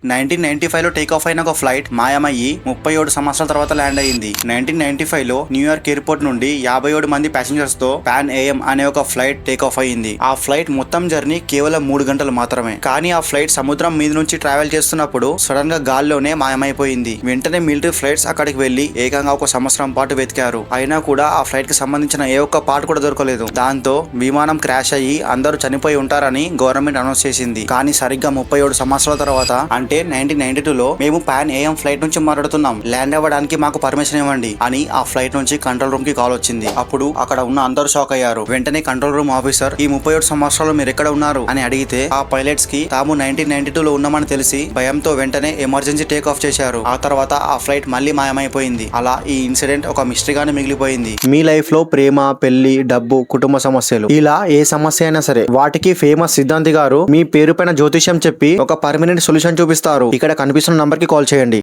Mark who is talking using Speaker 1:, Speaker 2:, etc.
Speaker 1: 1995 లో take off అయిన ఒక ఫ్లైట్ మాయమయ్యి 37 సంవత్సరాల తర్వాత ల్యాండ్ అయింది. 1995 లో న్యూయార్క్ ఎయిర్పోర్ట్ నుండి 57 మంది ప్యాసింజర్స్ తో పాన్ ఏఎం అనే ఒక ఫ్లైట్ టేక్ ఆఫ్ అయింది. ఆ ఫ్లైట్ మొత్తం జర్నీ కేవలం 3 గంటలు మాత్రమే. కానీ ఆ ఫ్లైట్ సముద్రం మీద నుంచి ట్రావెల్ చేస్తున్నప్పుడు సడన్ గా గాల్లోనే మాయమైపోయింది. వెంటనే మిలిటరీ ఫ్లైట్స్ అక్కడికి వెళ్లి ఏకంగా 1 సంవత్సరం పాటు వెతికారు. అయినా కూడా ఆ ఫ్లైట్ కి సంబంధించిన ఏ ఒక్క పార్ట్ కూడా దొరకలేదు. దాంతో విమానం క్రాష్ అయ్యి అందరూ చనిపోయి ఉంటారని గవర్నమెంట్ అనౌన్స్ చేసింది. కానీ సరిగ్గా 37 సంవత్సరాల తర్వాత అంటే 1992లో మేము పాన్ ఏఎం ఫ్లైట్ నుంచి మాట్లాడుతున్నాం, ల్యాండ్ అవ్వడానికి మాకు పర్మిషన్ ఇవ్వండి అని ఆ ఫ్లైట్ నుంచి కంట్రోల్ రూమ్ కి కాల్ వచ్చింది. అప్పుడు అక్కడ ఉన్న అందరూ షాక్ అయ్యారు. వెంటనే కంట్రోల్ రూమ్ ఆఫీసర్ ఈ 37 సంవత్సరాలు మీరు ఎక్కడ ఉన్నారు అని అడిగితే ఆ పైలట్స్ కి తాము 1992లో ఉన్నామని తెలిసి భయంతో వెంటనే ఎమర్జెన్సీ టేక్ ఆఫ్ చేశారు. ఆ తర్వాత ఆ ఫ్లైట్ మళ్ళీ మాయమైపోయింది. అలా ఈ ఇన్సిడెంట్ ఒక మిస్టరీగానే మిగిలిపోయింది. మీ లైఫ్ లో ప్రేమ, పెళ్లి, డబ్బు, కుటుంబ సమస్యలు ఇలా ఏ సమస్య అయినా సరే వాటికి ఫేమస్ సిద్ధాంతి గారు మీ పేరు పైన జ్యోతిష్యం చెప్పి ఒక పర్మనెంట్ సొల్యూషన్ చూపిస్తారు. ఇక్కడ కనిపిస్తున్న నంబర్ కి కాల్ చేయండి.